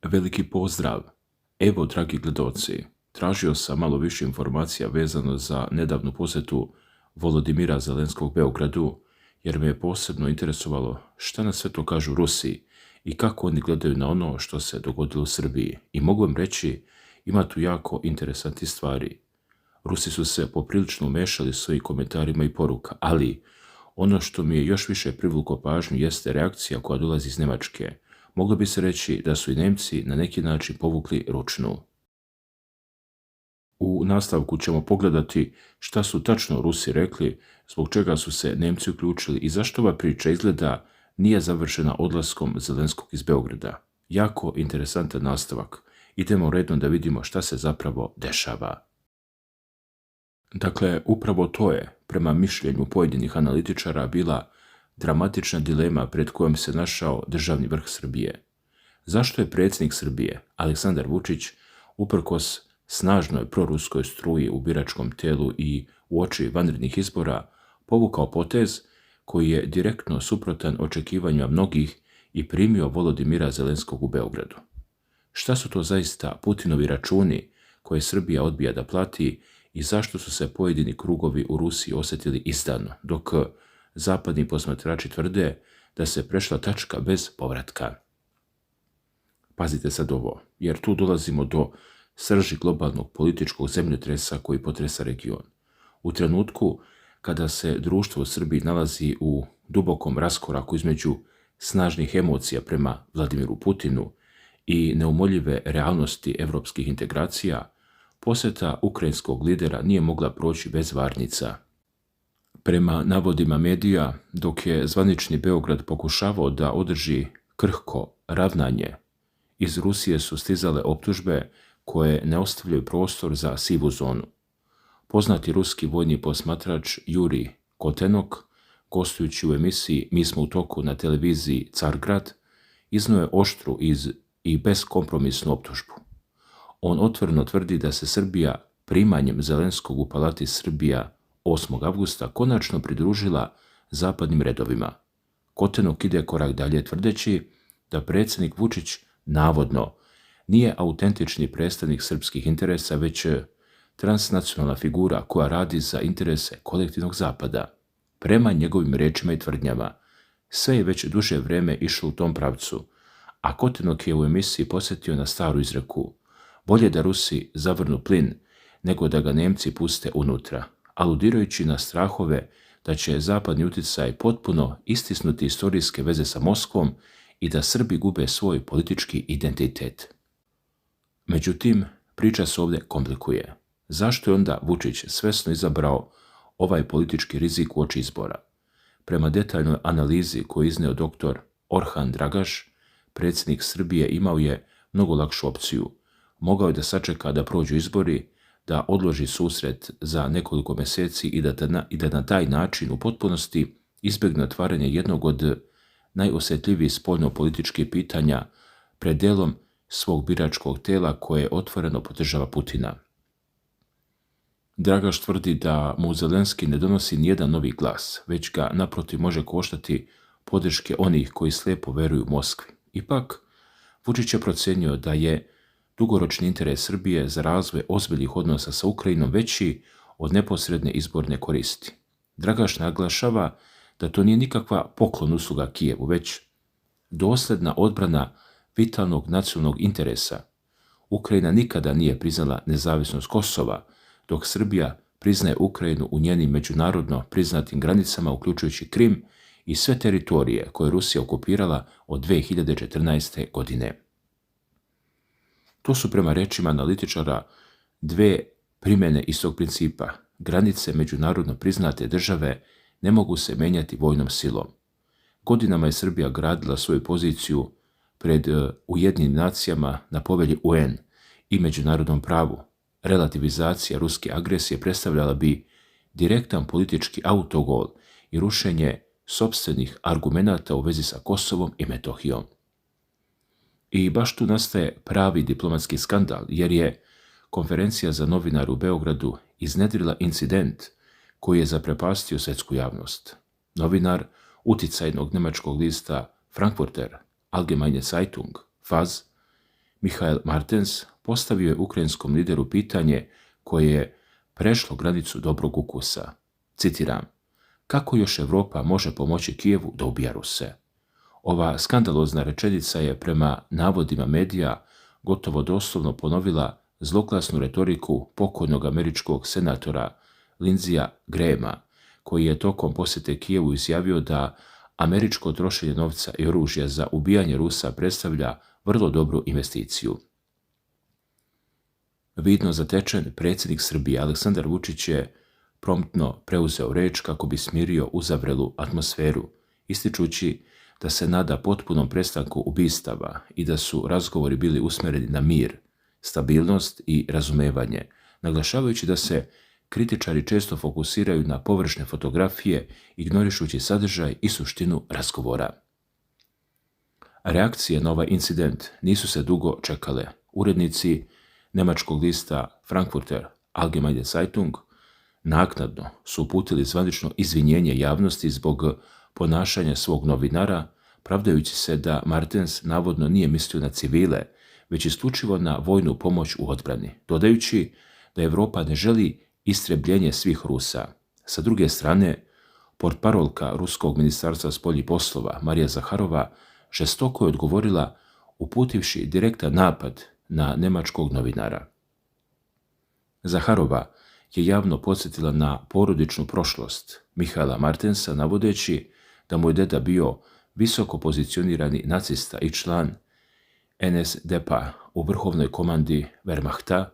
Veliki pozdrav! Evo, dragi gledaoci, tražio sam malo više informacija vezano za nedavnu posjetu Volodimira Zelenskog Beogradu, jer me je posebno interesovalo šta na sve to kažu Rusi i kako oni gledaju na ono što se dogodilo u Srbiji. I mogu vam reći, ima tu jako interesantnih stvari. Rusi su se poprilično umešali svojim komentarima i poruka, ali ono što mi je još više privuklo pažnju jeste reakcija koja dolazi iz Nemačke. Moglo bi se reći da su i Nemci na neki način povukli ručnu. U nastavku ćemo pogledati šta su tačno Rusi rekli, zbog čega su se Nemci uključili i zašto ova priča izgleda nije završena odlaskom Zelenskog iz Beograda. Jako interesantan nastavak. Idemo redno da vidimo šta se zapravo dešava. Dakle, upravo to je, prema mišljenju pojedinih analitičara, bila dramatična dilema pred kojom se našao državni vrh Srbije. Zašto je predsjednik Srbije, Aleksandar Vučić, uprkos snažnoj proruskoj struji u biračkom telu i uoči vanrednih izbora, povukao potez koji je direktno suprotan očekivanjima mnogih i primio Volodimira Zelenskog u Beogradu? Šta su to zaista Putinovi računi koje Srbija odbija da plati i zašto su se pojedini krugovi u Rusiji osjetili izdano, dok zapadni posmatrači tvrde da se prešla tačka bez povratka? Pazite sad ovo, jer tu dolazimo do srži globalnog političkog zemljotresa koji potresa region. U trenutku kada se društvo u Srbiji nalazi u dubokom raskoraku između snažnih emocija prema Vladimiru Putinu i neumoljive realnosti evropskih integracija, posjeta ukrajinskog lidera nije mogla proći bez varnica. Prema navodima medija, dok je zvanični Beograd pokušavao da održi krhko ravnanje, iz Rusije su stizale optužbe koje ne ostavljaju prostor za sivu zonu. Poznati ruski vojni posmatrač Juri Kotenok, gostujući u emisiji Mi smo u toku na televiziji Cargrad, iznio je oštru i beskompromisnu optužbu. On otvoreno tvrdi da se Srbija primanjem Zelenskog u Palati Srbija 8. avgusta konačno pridružila zapadnim redovima. Kotenok ide korak dalje tvrdeći da predsjednik Vučić navodno nije autentični predstavnik srpskih interesa, već transnacionalna figura koja radi za interese kolektivnog zapada. Prema njegovim rečima i tvrdnjama, sve je već duže vreme išlo u tom pravcu, a Kotenok je u emisiji posjetio na staru izreku: bolje da Rusi zavrnu plin nego da ga Nemci puste unutra, aludirajući na strahove da će zapadni utjecaj potpuno istisnuti istorijske veze sa Moskvom i da Srbi gube svoj politički identitet. Međutim, priča se ovdje komplikuje. Zašto je onda Vučić svesno izabrao ovaj politički rizik uoči izbora? Prema detaljnoj analizi koju je izneo dr. Orhan Dragaš, predsjednik Srbije imao je mnogo lakšu opciju. Mogao je da sačeka da prođu izbori, da odloži susret za nekoliko mjeseci i da na taj način u potpunosti izbjegne otvaranje jednog od najosjetljivijih spoljno-političkih pitanja pred delom svog biračkog tela koje otvoreno podržava Putina. Dragaš tvrdi da mu Zelenski ne donosi nijedan novi glas, već ga naprotiv može koštati podrške onih koji slijepo veruju Moskvi. Ipak, Vučić je procenio da je dugoročni interes Srbije za razvoj ozbiljnih odnosa sa Ukrajinom veći od neposredne izborne koristi. Dragaš naglašava da to nije nikakva poklon usluga Kijevu, već dosljedna odbrana vitalnog nacionalnog interesa. Ukrajina nikada nije priznala nezavisnost Kosova, dok Srbija priznaje Ukrajinu u njenim međunarodno priznatim granicama, uključujući Krim i sve teritorije koje je Rusija okupirala od 2014. godine. To su prema rečima analitičara dve primjene istog principa. Granice međunarodno priznate države ne mogu se menjati vojnom silom. Godinama je Srbija gradila svoju poziciju pred Ujedinjenim nacijama na povelji UN i međunarodnom pravu. Relativizacija ruske agresije predstavljala bi direktan politički autogol i rušenje sopstvenih argumenata u vezi sa Kosovom i Metohijom. I baš tu nastaje pravi diplomatski skandal, jer je konferencija za novinare u Beogradu iznedrila incident koji je zaprepastio svjetsku javnost. Novinar uticajnog njemačkog lista Frankfurter Allgemeine Zeitung, FAZ, Mihael Martens postavio je ukrajinskom lideru pitanje koje je prešlo granicu dobrog ukusa. Citiram: kako još Europa može pomoći Kijevu da ubija Ruse? Ova skandalozna rečenica je prema navodima medija gotovo doslovno ponovila zloglasnu retoriku pokojnog američkog senatora Lindseyja Grahama, koji je tokom posjete Kijevu izjavio da američko trošenje novca i oružja za ubijanje Rusa predstavlja vrlo dobru investiciju. Vidno zatečen predsjednik Srbije Aleksandar Vučić je promptno preuzeo reč kako bi smirio uzavrelu atmosferu, ističući da se nada potpunom prestanku ubistava i da su razgovori bili usmjereni na mir, stabilnost i razumevanje, naglašavajući da se kritičari često fokusiraju na površne fotografije, ignorišući sadržaj i suštinu razgovora. Reakcije na ovaj incident nisu se dugo čekale. Urednici njemačkog lista Frankfurter Allgemeine Zeitung naknadno su uputili zvanično izvinjenje javnosti zbog ponašanja svog novinara, pravdajući se da Martens navodno nije mislio na civile, već isključivo na vojnu pomoć u odbrani, dodajući da Europa ne želi istrebljenje svih Rusa. Sa druge strane, portparolka Ruskog ministarstva spoljnih poslova Marija Zaharova žestoko je odgovorila uputivši direktan napad na njemačkog novinara. Zaharova je javno podsjetila na porodičnu prošlost Mihaela Martensa, navodeći da mu je deda bio visoko pozicionirani nacista i član NSDAP-a u vrhovnoj komandi Wehrmachta,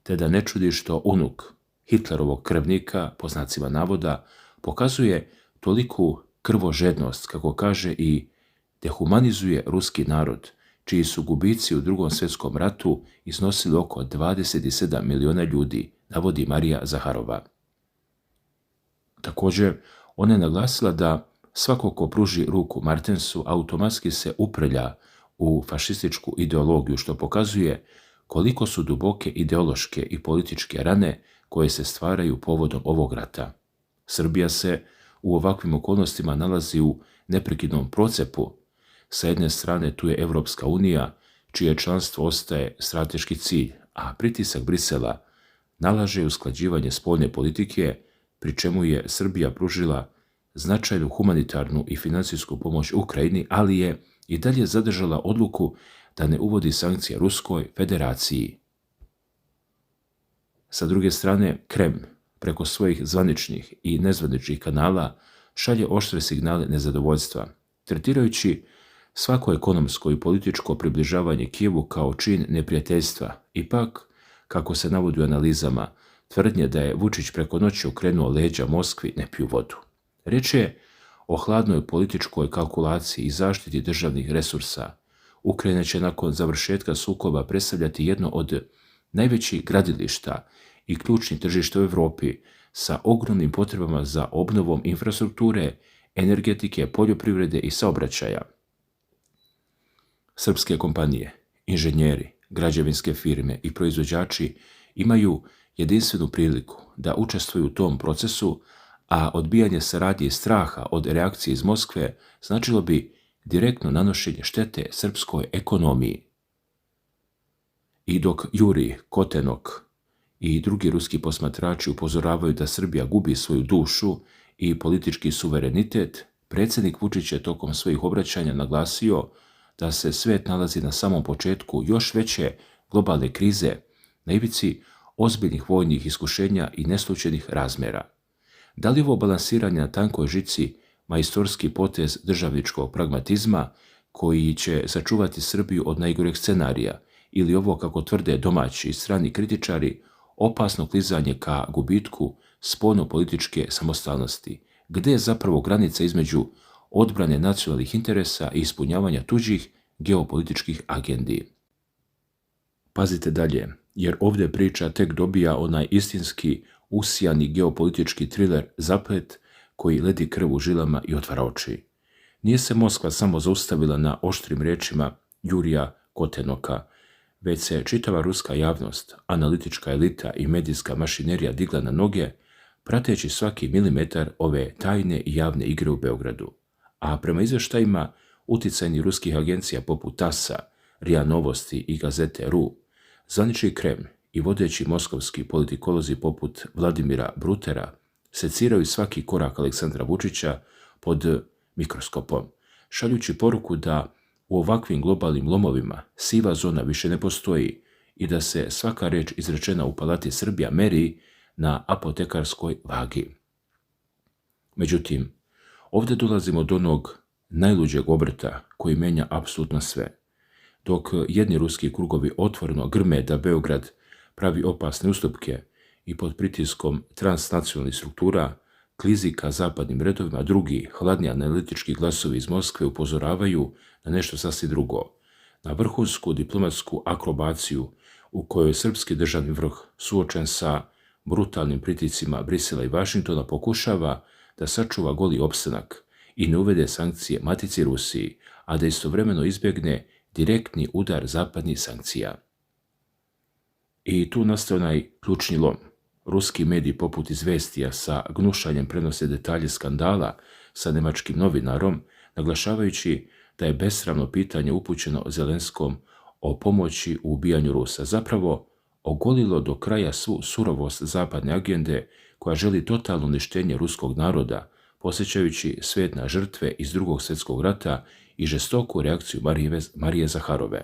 te da ne čudi što unuk Hitlerovog krvnika, po znacima navoda, pokazuje toliku krvožednost, kako kaže, i dehumanizuje ruski narod, čiji su gubici u Drugom svjetskom ratu iznosili oko 27 miliona ljudi, navodi Marija Zaharova. Također, ona je naglasila da svako ko pruži ruku Martensu automatski se uprlja u fašističku ideologiju, što pokazuje koliko su duboke ideološke i političke rane koje se stvaraju povodom ovog rata. Srbija se u ovakvim okolnostima nalazi u neprekidnom procepu. Sa jedne strane tu je Evropska unija, čije članstvo ostaje strateški cilj, a pritisak Brisela nalaže usklađivanje spoljne politike, pri čemu je Srbija pružila značajnu humanitarnu i financijsku pomoć Ukrajini, ali je i dalje zadržala odluku da ne uvodi sankcije Ruskoj federaciji. Sa druge strane, Kreml preko svojih zvaničnih i nezvaničnih kanala šalje oštre signale nezadovoljstva, tretirajući svako ekonomsko i političko približavanje Kijevu kao čin neprijateljstva. Ipak, kako se navodi u analizama, tvrdnje da je Vučić preko noći okrenuo leđa Moskvi ne piju vodu. Riječ je o hladnoj političkoj kalkulaciji i zaštiti državnih resursa. Ukrajina će nakon završetka sukoba predstavljati jedno od najvećih gradilišta i ključnih tržišta u Europi sa ogromnim potrebama za obnovom infrastrukture, energetike, poljoprivrede i saobraćaja. Srpske kompanije, inženjeri, građevinske firme i proizvođači imaju jedinstvenu priliku da učestvuju u tom procesu, a odbijanje saradnje i straha od reakcije iz Moskve značilo bi direktno nanošenje štete srpskoj ekonomiji. I dok Jurij Kotenok i drugi ruski posmatrači upozoravaju da Srbija gubi svoju dušu i politički suverenitet, predsjednik Vučić je tokom svojih obraćanja naglasio da se svijet nalazi na samom početku još veće globalne krize, na ivici ozbiljnih vojnih iskušenja i neslućenih razmjera. Da li ovo balansiranje na tankoj žici majstorski potez državničkog pragmatizma koji će sačuvati Srbiju od najgoreg scenarija, ili ovo, kako tvrde domaći i strani kritičari, opasno klizanje ka gubitku spoljno-političke samostalnosti, gdje je zapravo granica između odbrane nacionalnih interesa i ispunjavanja tuđih geopolitičkih agendi. Pazite dalje, jer ovdje priča tek dobija onaj istinski usijani geopolitički triler Zaplet koji ledi krv u žilama i otvara oči. Nije se Moskva samo zaustavila na oštrim riječima Jurija Kotenoka, već se čitava ruska javnost, analitička elita i medijska mašinerija digla na noge, prateći svaki milimetar ove tajne i javne igre u Beogradu. A prema izvještajima uticajnih ruskih agencija poput TASS-a, RIA Novosti i gazete RU, zvanični Kreml i vodeći moskovski politikolozi poput Vladimira Brutera seciraju svaki korak Aleksandra Vučića pod mikroskopom, šaljući poruku da u ovakvim globalnim lomovima siva zona više ne postoji i da se svaka reč izrečena u Palati Srbija meri na apotekarskoj vagi. Međutim, ovdje dolazimo do onog najluđeg obrta koji menja apsolutno sve. Dok jedni ruski krugovi otvoreno grme da Beograd pravi opasne ustupke i pod pritiskom transnacionalnih struktura klizi ka zapadnim redovima, drugi, hladni analitički glasovi iz Moskve upozoravaju na nešto sasvim drugo, na vrhunsku diplomatsku akrobaciju u kojoj srpski državni vrh suočen sa brutalnim pritiscima Brisela i Vašingtona pokušava da sačuva goli opstanak i ne uvede sankcije matici Rusiji, a da istovremeno izbjegne direktni udar zapadnih sankcija. I tu nastaje onaj ključni lom. Ruski mediji poput Izvestija sa gnušanjem prenose detalje skandala sa nemačkim novinarom, naglašavajući da je besramno pitanje upućeno Zelenskom o pomoći u ubijanju Rusa zapravo ogolilo do kraja svu surovost zapadne agende koja želi totalno uništenje ruskog naroda, posjećajući svijet na žrtve iz Drugog svjetskog rata i žestoku reakciju Marije Zaharove.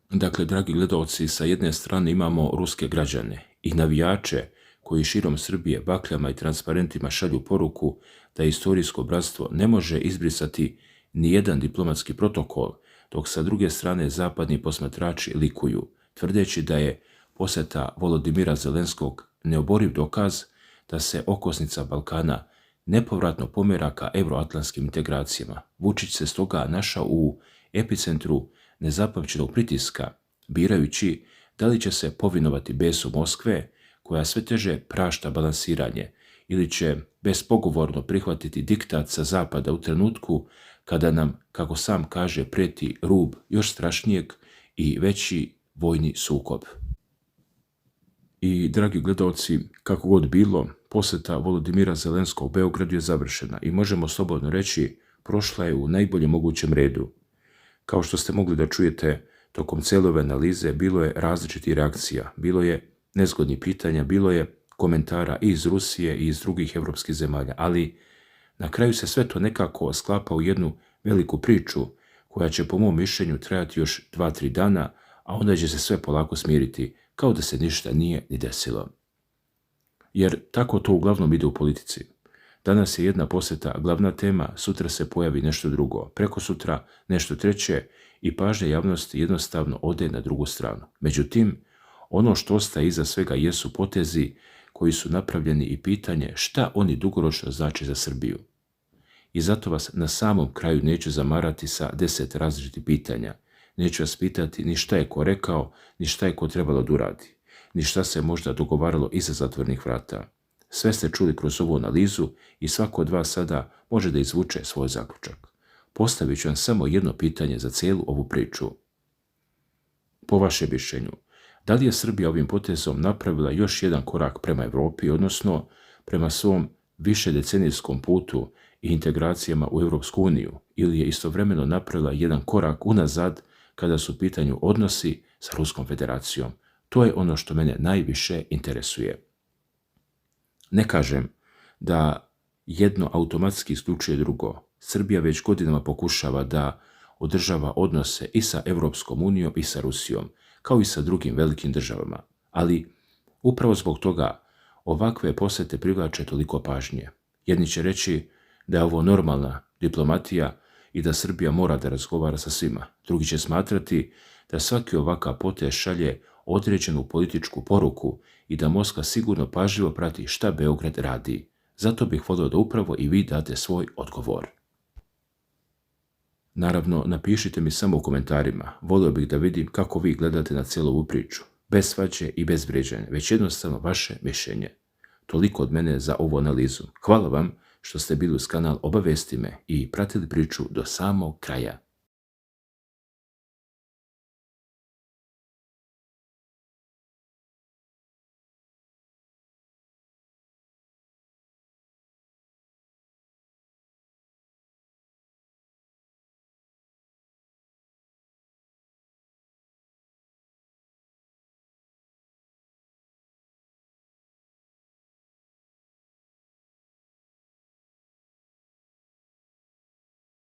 Dakle, dragi gledalci, sa jedne strane imamo ruske građane i navijače koji širom Srbije bakljama i transparentima šalju poruku da istorijsko bratstvo ne može izbrisati ni jedan diplomatski protokol, dok sa druge strane zapadni posmatrači likuju, tvrdeći da je posjeta Volodimira Zelenskog neoboriv dokaz da se okosnica Balkana nepovratno pomera ka euroatlantskim integracijama. Vučić se stoga našao u epicentru nezapamćenog pritiska, birajući da li će se povinovati besu Moskve, koja sve teže prašta balansiranje, ili će bespogovorno prihvatiti diktat sa zapada u trenutku kada nam, kako sam kaže, prijeti rub još strašnijeg i veći vojni sukob. I, dragi gledalci, kako god bilo, posjeta Volodimira Zelenskog u Beogradu je završena i možemo slobodno reći prošla je u najboljem mogućem redu. Kao što ste mogli da čujete, tokom cijele ove analize bilo je različitih reakcija, bilo je nezgodnih pitanja, bilo je komentara i iz Rusije i iz drugih evropskih zemalja, ali na kraju se sve to nekako sklapa u jednu veliku priču koja će po mom mišljenju trajati još 2-3 dana, a onda će se sve polako smiriti, kao da se ništa nije ni desilo. Jer tako to uglavnom ide u politici. Danas je jedna posjeta glavna tema, sutra se pojavi nešto drugo, prekosutra nešto treće i pažnja javnosti jednostavno ode na drugu stranu. Međutim, ono što ostaje iza svega jesu potezi koji su napravljeni i pitanje šta oni dugoročno znači za Srbiju. I zato vas na samom kraju neću zamarati sa 10 različitih pitanja. Neću vas pitati ni šta je ko rekao, ni šta je ko trebalo da uradi, ni šta se možda dogovaralo iza zatvorenih vrata. Sve ste čuli kroz ovu analizu i svako od vas sada može da izvuče svoj zaključak. Postavit ću vam samo jedno pitanje za cijelu ovu priču. Po vašem mišljenju, da li je Srbija ovim potezom napravila još jedan korak prema Evropi, odnosno prema svom višedecenijskom putu i integracijama u Europsku uniju, ili je istovremeno napravila jedan korak unazad kada su u pitanju odnosi sa Ruskom federacijom? To je ono što mene najviše interesuje. Ne kažem da jedno automatski isključuje drugo. Srbija već godinama pokušava da održava odnose i sa Europskom unijom i sa Rusijom, kao i sa drugim velikim državama. Ali upravo zbog toga ovakve posjete privlače toliko pažnje. Jedni će reći da je ovo normalna diplomatija i da Srbija mora da razgovara sa svima. Drugi će smatrati da svaki ovakav potez šalje određenu političku poruku i da Moskva sigurno pažljivo prati šta Beograd radi. Zato bih volio da upravo i vi date svoj odgovor. Naravno, napišite mi samo u komentarima. Volio bih da vidim kako vi gledate na cijelu ovu priču. Bez svađe i bez vrijeđanja, već jednostavno vaše mišljenje. Toliko od mene za ovu analizu. Hvala vam što ste bili uz kanal Obavesti me i pratili priču do samog kraja.